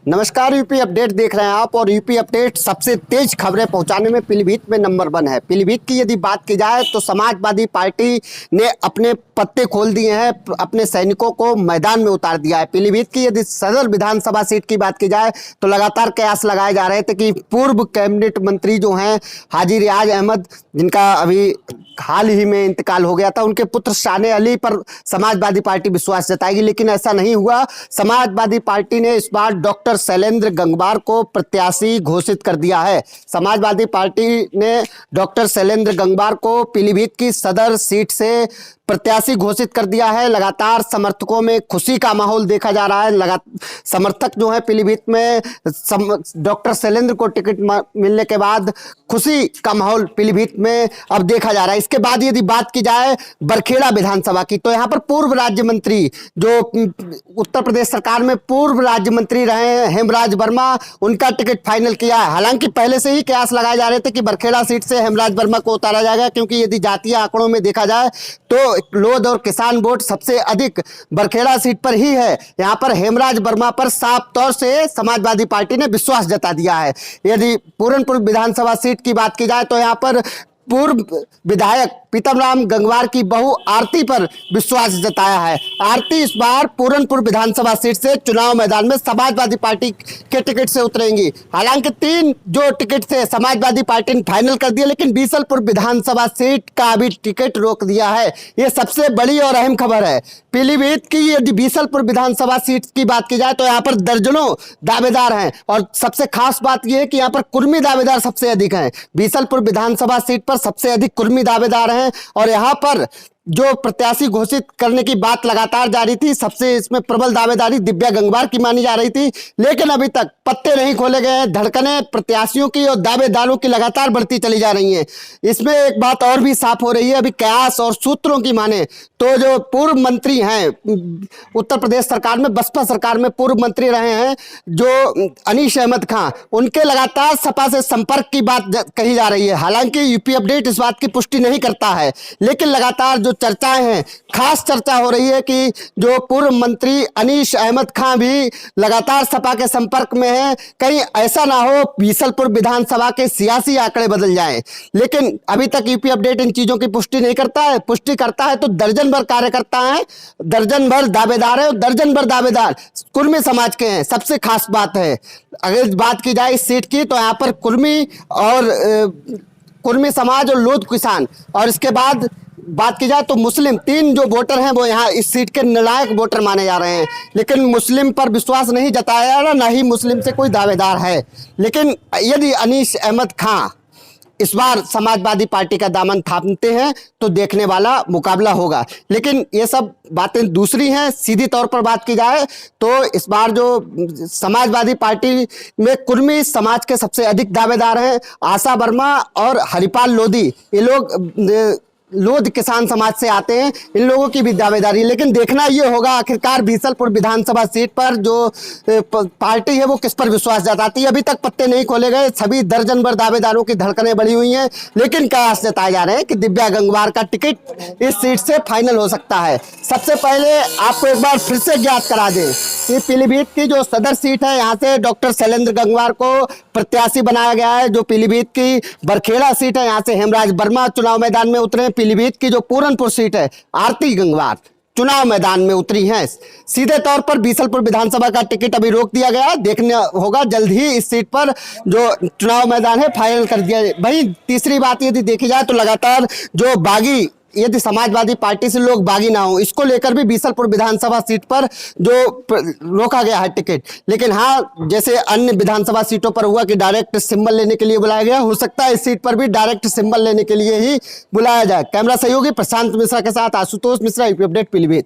नमस्कार, UP update देख रहे हैं आप। और यूपी अपडेट सबसे तेज खबरें पहुंचाने में पीलीभीत में नंबर 1 है। पीलीभीत की यदि बात की जाए तो समाजवादी पार्टी ने अपने पत्ते खोल दिए हैं, अपने सैनिकों को मैदान में उतार दिया है। पीलीभीत की यदि सदर विधानसभा सीट की बात की जाए तो लगातार कयास लगाए जा रहे थे कि पूर्व कैबिनेट मंत्री जो हैं हाजी रियाज अहमद, जिनका अभी हाल ही में इंतकाल हो गया था, उनके पुत्र शाने अली पर समाजवादी पार्टी विश्वास जताएगी, लेकिन ऐसा नहीं हुआ। समाजवादी पार्टी ने इस बार डॉक्टर शैलेंद्र गंगवार को प्रत्याशी घोषित कर दिया है। समाजवादी पार्टी ने डॉक्टर शैलेंद्र गंगवार को पीलीभीत की सदर सीट से प्रत्याशी घोषित कर दिया है। लगातार समर्थकों में खुशी का माहौल देखा जा रहा है। समर्थक जो है पीलीभीत में डॉक्टर शैलेंद्र को टिकट मिलने के बाद खुशी का माहौल पीलीभीत में अब देखा जा रहा है। इसके बाद यदि बात की जाए बरखेड़ा विधानसभा की, तो यहाँ पर पूर्व राज्य मंत्री जो उत्तर प्रदेश सरकार में पूर्व राज्य मंत्री रहे हैं हेमराज वर्मा, उनका टिकट फाइनल किया है। हालांकि पहले से ही कयास लगाए जा रहे थे कि बरखेड़ा सीट से हेमराज वर्मा को उतारा जाएगा, क्योंकि यदि जातीय आंकड़ों में देखा जाए तो लोध और किसान वोट सबसे अधिक बरखेड़ा सीट पर ही है। यहां पर हेमराज वर्मा पर साफ तौर से समाजवादी पार्टी ने विश्वास जता दिया है। यदि पूरनपुर विधानसभा सीट की बात की जाए तो यहां पर पूर्व विधायक पीतमराम गंगवार की बहू आरती पर विश्वास जताया है। आरती इस बार पूरनपुर विधानसभा सीट से चुनाव मैदान में समाजवादी पार्टी के टिकट से उतरेंगी। हालांकि 3 जो टिकट थे समाजवादी पार्टी ने फाइनल कर दिया, लेकिन बीसलपुर विधानसभा सीट का अभी टिकट रोक दिया है। यह सबसे बड़ी और अहम खबर है। पीलीभीत की यदि बीसलपुर विधानसभा सीट की बात की जाए तो यहाँ पर दर्जनों दावेदार हैं, और सबसे खास बात यह है कि यहाँ पर कुर्मी दावेदार सबसे अधिक हैं। बीसलपुर विधानसभा सीट पर सबसे अधिक कुर्मी दावेदार हैं, और यहाँ पर जो प्रत्याशी घोषित करने की बात लगातार जारी थी, सबसे इसमें प्रबल दावेदारी दिव्या गंगवार की मानी जा रही थी, लेकिन अभी तक पत्ते नहीं खोले गए हैं। धड़कनें प्रत्याशियों की और दावेदारों की लगातार बढ़ती चली जा रही हैं। इसमें एक बात और भी साफ हो रही है, अभी कयास और सूत्रों की माने तो जो पूर्व मंत्री हैं उत्तर प्रदेश सरकार में, बसपा सरकार में पूर्व मंत्री रहे हैं जो अनीश अहमद खां, उनके लगातार सपा से संपर्क की बात कही जा रही है। हालांकि यूपी अपडेट इस बात की पुष्टि नहीं करता है, लेकिन लगातार जो चर्चाएं हैं, खास चर्चा हो रही है कि जो पूर्व मंत्री अनीश अहमद खां भी लगातार सपा के संपर्क में हैं। कहीं ऐसा ना हो बीसलपुर विधानसभा के सियासी आंकड़े बदल जाएं। लेकिन अभी तक यूपी अपडेट इन चीजों की पुष्टि नहीं करता है। पुष्टि करता है तो दर्जन भर कार्यकर्ता हैं, दर्जन भर दावेदार हैं, और दर्जन भर दावेदार कुर्मी समाज के हैं। सबसे खास बात है, अगर बात की जाए इस सीट की, तो यहाँ पर कुर्मी समाज और लोध किसान, और इसके बाद बात की जाए तो मुस्लिम, 3 जो वोटर हैं वो यहाँ इस सीट के निर्णायक वोटर माने जा रहे हैं। लेकिन मुस्लिम पर विश्वास नहीं जताया जा रहा, ना ही मुस्लिम से कोई दावेदार है। लेकिन यदि अनीश अहमद खां इस बार समाजवादी पार्टी का दामन थामते हैं तो देखने वाला मुकाबला होगा। लेकिन ये सब बातें दूसरी हैं। सीधी तौर पर बात की जाए तो इस बार जो समाजवादी पार्टी में कुर्मी समाज के सबसे अधिक दावेदार हैं आशा वर्मा और हरिपाल लोधी, ये लोग लोध किसान समाज से आते हैं, इन लोगों की भी दावेदारी। लेकिन देखना ये होगा आखिरकार बीसलपुर विधानसभा सीट पर जो पार्टी है वो किस पर विश्वास जताती है। अभी तक पत्ते नहीं खोले गए, सभी दर्जन भर दावेदारों की धड़कनें बढ़ी हुई हैं, लेकिन कयास जताए जा रहे हैं कि दिव्या गंगवार का टिकट इस सीट से फाइनल हो सकता है। सबसे पहले आपको एक बार फिर से ज्ञात करा दें कि पीलीभीत की जो सदर सीट है, यहाँ से डॉक्टर शैलेंद्र गंगवार को प्रत्याशी बनाया गया है। जो पीलीभीत की बरखेड़ा सीट है, यहाँ से हेमराज वर्मा चुनाव मैदान में उतरे। पीलीभीत की जो पूरनपुर सीट है, आरती गंगवार चुनाव मैदान में उतरी हैं। सीधे तौर पर बीसलपुर विधानसभा का टिकट अभी रोक दिया गया है। देखना होगा जल्द ही इस सीट पर जो चुनाव मैदान है फाइनल कर दिया जाए। वहीं तीसरी बात यदि देखी जाए तो लगातार जो बागी, यदि समाजवादी पार्टी से लोग बागी ना हो, इसको लेकर भी बीसलपुर विधानसभा सीट पर जो रोका गया है टिकट। लेकिन हाँ, जैसे अन्य विधानसभा सीटों पर हुआ कि डायरेक्ट सिंबल लेने के लिए बुलाया गया, हो सकता है इस सीट पर भी डायरेक्ट सिंबल लेने के लिए ही बुलाया जाए। कैमरा सहयोगी प्रशांत मिश्रा के साथ आशुतोष मिश्रा, यूपी अपडेट पीलीभीत।